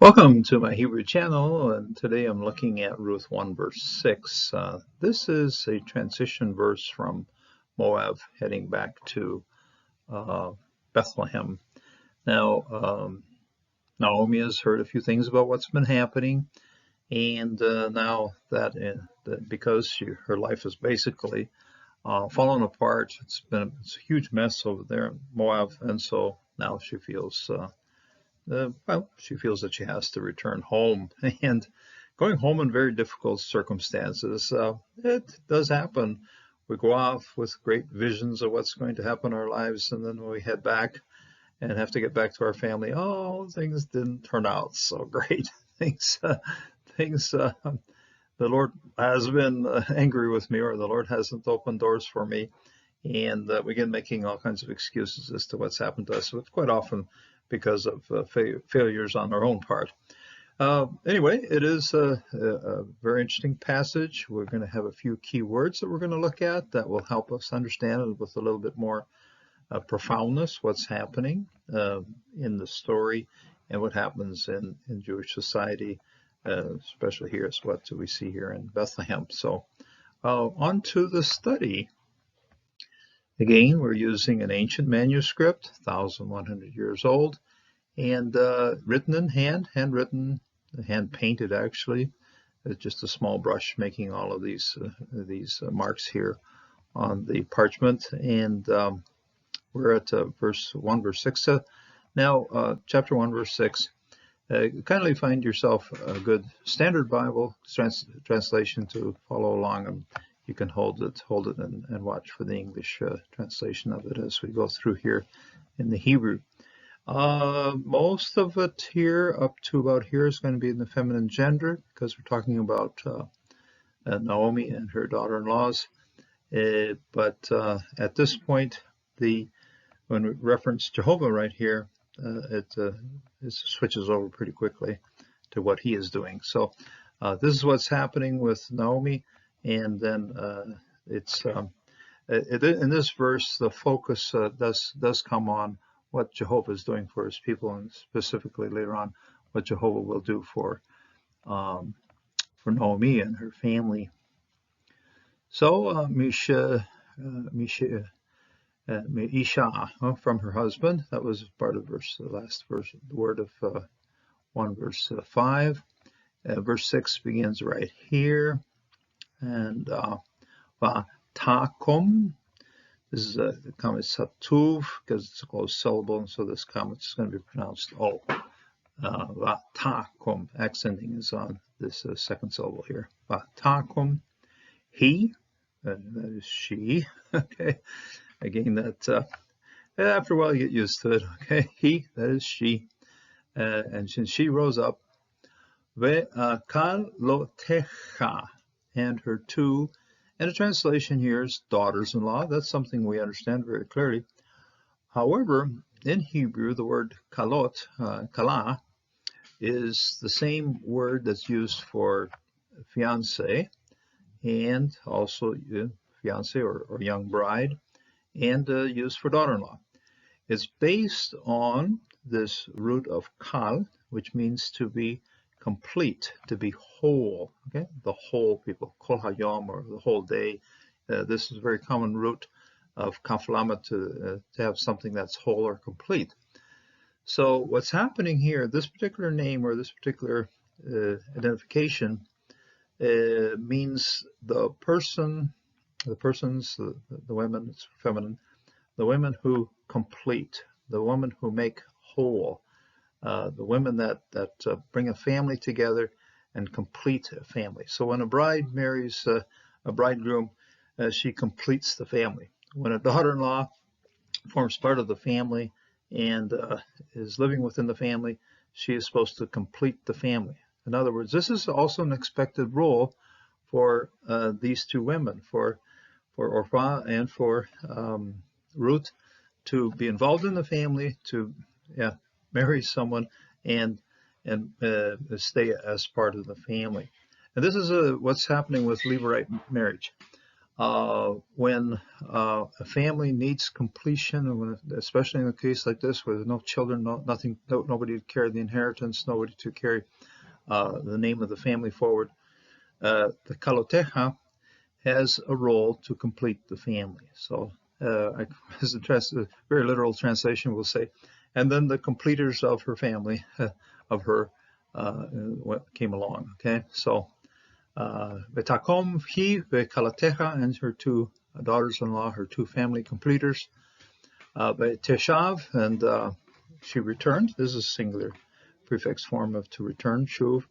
Welcome to my Hebrew channel, and today I'm looking at Ruth 1 verse 6. This is a transition verse from Moab heading back to uh, Bethlehem. Now, Naomi has heard a few things about what's been happening, and now that because her life is basically fallen apart, it's a huge mess over there in Moab, and so now she feels she feels that she has to return home, and going home in very difficult circumstances. It does happen. We go off with great visions of what's going to happen in our lives, and then when we head back and have to get back to our family, oh, things didn't turn out so great. things, uh, things. The Lord has been angry with me, or the Lord hasn't opened doors for me, and we begin making all kinds of excuses as to what's happened to us, but quite often because of failures on our own part. Anyway, it is a very interesting passage. We're going to have a few key words that we're going to look at that will help us understand it with a little bit more profoundness, what's happening in the story and what happens in Jewish society, especially here is what we see here in Bethlehem. So on to the study. Again, we're using an ancient manuscript, 1,100 years old, and written in hand, handwritten, hand-painted actually. It's just a small brush making all of these marks here on the parchment. And we're at verse 1, verse 6. Now, chapter 1, verse 6. Kindly find yourself a good standard Bible translation to follow along, and you can hold it and watch for the English translation of it as we go through here in the Hebrew. Most of it here up to about here is going to be in the feminine gender because we're talking about Naomi and her daughter-in-laws. But at this point, when we reference Jehovah right here, it switches over pretty quickly to what he is doing. So this is what's happening with Naomi, and then in this verse, the focus does come on what Jehovah is doing for his people, and specifically later on, what Jehovah will do for Naomi and her family. So Misha from her husband. That was part of the last verse, the word of 1 verse 5. Verse 6 begins right here, and Takum. This is a comment satuv because it's a closed syllable, and so this comment is going to be pronounced O. Takum, accenting is on this second syllable here. Takum, he, that is she. Okay, again, that after a while you get used to it. Okay, he, that is she, and she rose up. Ve'kalotecha, and her two. And the translation here is daughters-in-law. That's something we understand very clearly. However, in Hebrew, the word kala, is the same word that's used for fiance, and also fiance or young bride, and used for daughter-in-law. It's based on this root of kal, which means to be complete, to be whole. Okay, the whole people, kol hayom, or the whole day. This is a very common root of kaflama to have something that's whole or complete. So what's happening here, this particular name or this particular identification means the women, it's feminine, the women who complete, the women who make whole. The women that bring a family together and complete a family. So when a bride marries a bridegroom, she completes the family. When a daughter-in-law forms part of the family and is living within the family, she is supposed to complete the family. In other words, this is also an expected role for these two women, for Orpah and for Ruth, to be involved in the family, to marry someone and stay as part of the family. And this is what's happening with Levirate marriage. When a family needs completion, and when, especially in a case like this where there's no children, nobody to carry the inheritance, nobody to carry the name of the family forward, the kaloteha has a role to complete the family. So as a very literal translation will say, and then the completers of her family, of her, came along. Okay, so Vetakom, he, Vekalateha, and her two daughters-in-law, her two family completers. Teshav, and she returned. This is a singular prefix form of to return, shuv.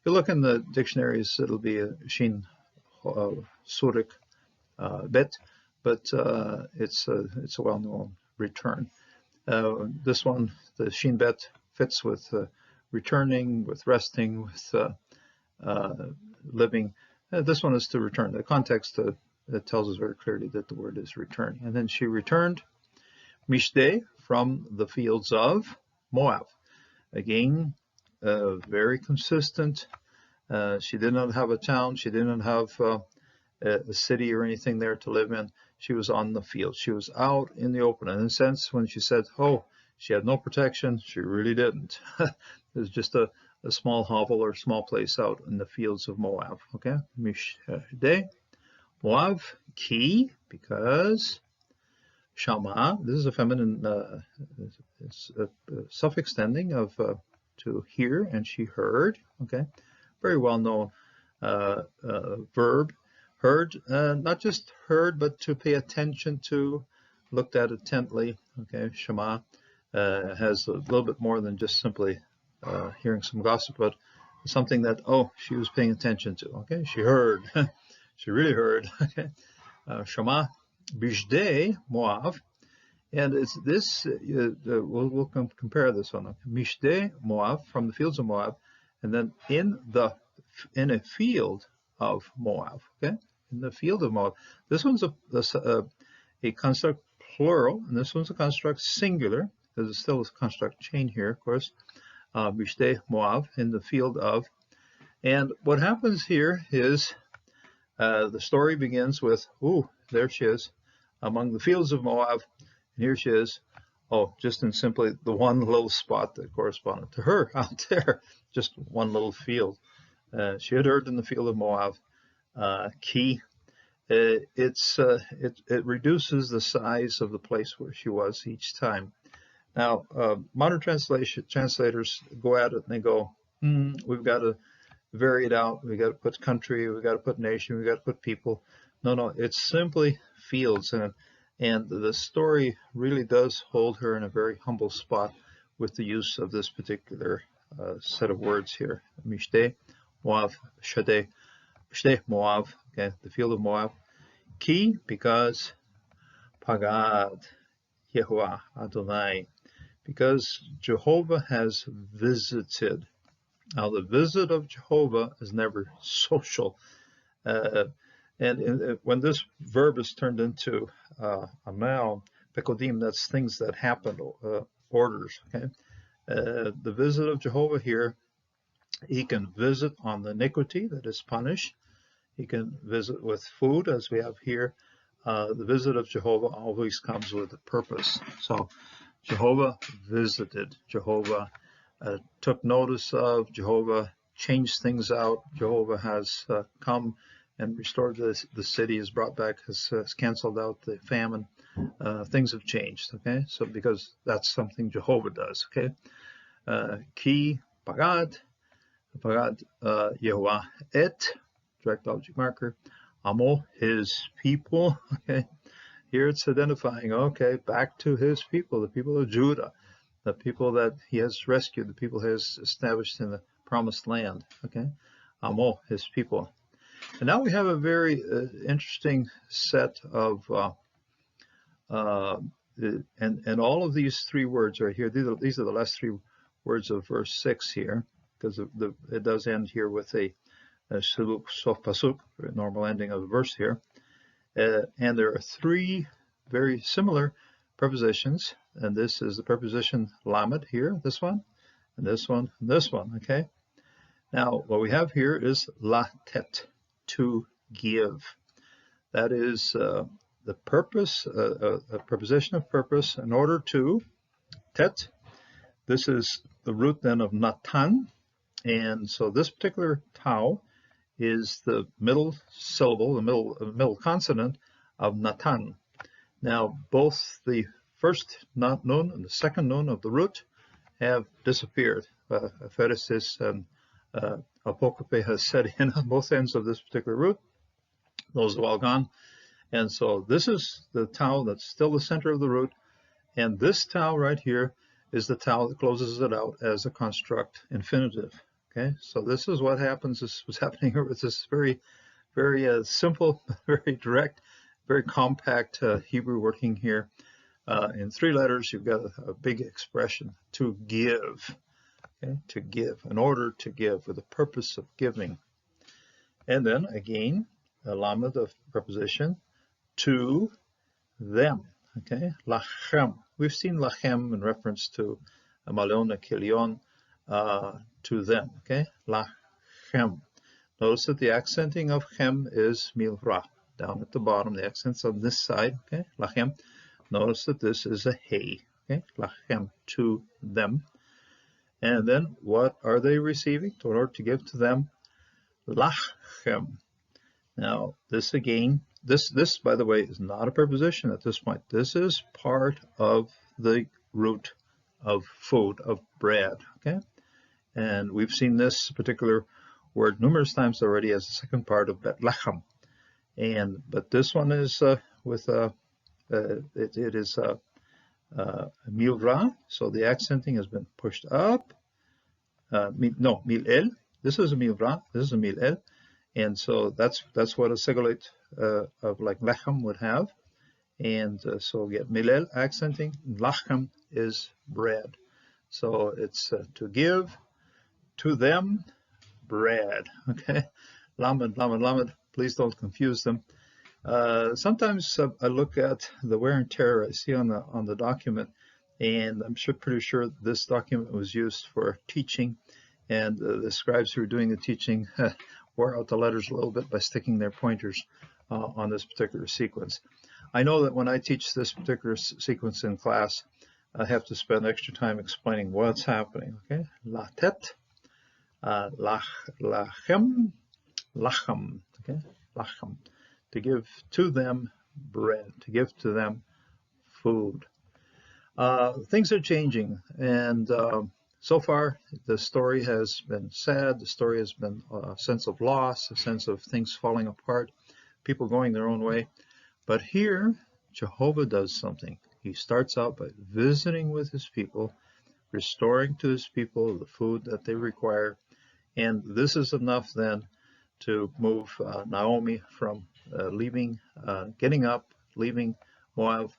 You look in the dictionaries, it'll be a shin surik bet, but it's a well-known return. This one, the shin bet, fits with returning, with resting, with living. This one is to return. The context that tells us very clearly that the word is return. And then she returned, Mishde, from the fields of Moab. Again, very consistent. She did not have a town. She didn't have a city or anything there to live in. She was on the field. She was out in the open. And in a sense, when she said, oh, she had no protection, she really didn't. It was just a small hovel or small place out in the fields of Moab. Okay, Mishde, Moab, ki, because Shama, this is a feminine suffix ending of to hear, and she heard. Okay, very well known verb. Heard, not just heard, but to pay attention to, looked at intently. Okay, Shema has a little bit more than just simply hearing some gossip, but something that, oh, she was paying attention to. Okay, she heard. She really heard. Okay, Shema, Bijde, Moab, and it's this. We'll compare this one. Mishde, Moab, from the fields of Moab, and then in a field of Moab. Okay, in the field of Moab. This one's a construct plural, and this one's a construct singular. There's still a construct chain here, of course. Mishde, Moab, in the field of. And what happens here is the story begins with, ooh, there she is, among the fields of Moab. And here she is, oh, just in simply the one little spot that corresponded to her out there, just one little field. She had heard in the field of Moab. Key. It reduces the size of the place where she was each time. Now, modern translators go at it and they go, we've got to vary it out. We've got to put country, we've got to put nation, we've got to put people. No, it's simply fields. And the story really does hold her in a very humble spot with the use of this particular set of words here. Mishde, Moab, Shade, Moab, okay, the field of Moab. Ki, because Pagad, Yehovah, Adonai, because Jehovah has visited. Now, the visit of Jehovah is never social. And when this verb is turned into a noun, pekodim, that's things that happen, orders, okay? The visit of Jehovah here, he can visit on the iniquity that is punished. He can visit with food, as we have here. The visit of Jehovah always comes with a purpose. So Jehovah visited. Jehovah took notice of. Jehovah changed things out. Jehovah has come and restored the city, has brought back, has canceled out the famine. Things have changed, okay? So because that's something Jehovah does, okay? Ki, Pagad, Yehovah, et, direct object marker, Amo, his people, okay? Here it's identifying, okay, back to his people, the people of Judah, the people that he has rescued, the people he has established in the promised land, okay? Amo, his people. And now we have a very interesting set of, and all of these three words right here, these are the last three words of verse 6 here, because it does end here with a shiluk sof pasuk, normal ending of the verse here. And there are three very similar prepositions, and this is the preposition lamed here, this one, and this one, and this one, okay? Now, what we have here is latet, to give. That is the purpose, a preposition of purpose, in order to, tet. This is the root then of natan, and so this particular tau is the middle syllable, the middle consonant of natan. Now, both the first nun and the second nun of the root have disappeared. Apheresis and apocope has set in on both ends of this particular root. Those have all gone. And so this is the tau that's still the center of the root. And this tau right here is the tau that closes it out as a construct infinitive. Okay, so this is what happens. This was happening here with this very, very simple, very direct, very compact Hebrew working here. In 3 letters, you've got a big expression, to give. Okay, to give, in order to give, for the purpose of giving. And then again, a lamed of preposition, to them. Okay, lachem. We've seen lachem in reference to malon, kilion, to them. Okay, lachem. Notice that the accenting of chem is milra. Down at the bottom, the accent's on this side. Okay, lachem. Notice that this is a hey. Okay, lachem, to them. And then what are they receiving in order to give to them? Lachem. Now, this again, this by the way is not a preposition at this point. This is part of the root of food, of bread. Okay, and we've seen this particular word numerous times already as the second part of bet lechem. But this one is with it is milra, so the accenting has been pushed up. Mil-el. This is a milra. This is a mil-el. And so that's what a segolate of like lechem would have. And so we get milel accenting. Lachem is bread. So it's to give to them bread. Okay, lamed, lamed, lamed. Please don't confuse them. Sometimes I look at the wear and tear I see on the document, and I'm pretty sure this document was used for teaching, and the scribes who are doing the teaching wore out the letters a little bit by sticking their pointers on this particular sequence. I know that when I teach this particular sequence in class, I have to spend extra time explaining what's happening. Okay, latet, lachem, lachem. Okay, lachem, to give to them bread, to give to them food. Things are changing, and so far the story has been sad. The story has been a sense of loss, a sense of things falling apart, people going their own way. But here, Jehovah does something. He starts out by visiting with his people, restoring to his people the food that they require. And this is enough then to move Naomi from getting up, leaving Moab,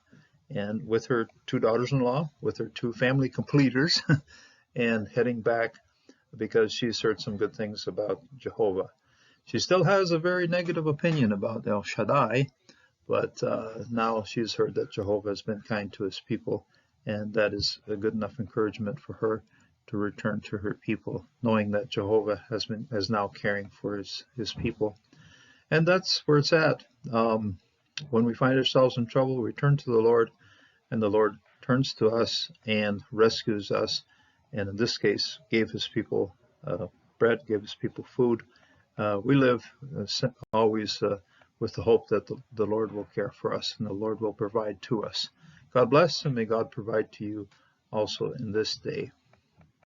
and with her 2 daughters-in-law, with her 2 family completers, and heading back because she's heard some good things about Jehovah. She still has a very negative opinion about El Shaddai, but now she's heard that Jehovah has been kind to his people, and that is a good enough encouragement for her to return to her people, knowing that Jehovah is now caring for his people. And that's where it's at. When we find ourselves in trouble, we turn to the Lord, and the Lord turns to us and rescues us, and in this case, gave his people bread, gave his people food. We live always with the hope that the Lord will care for us and the Lord will provide to us. God bless, and may God provide to you also in this day.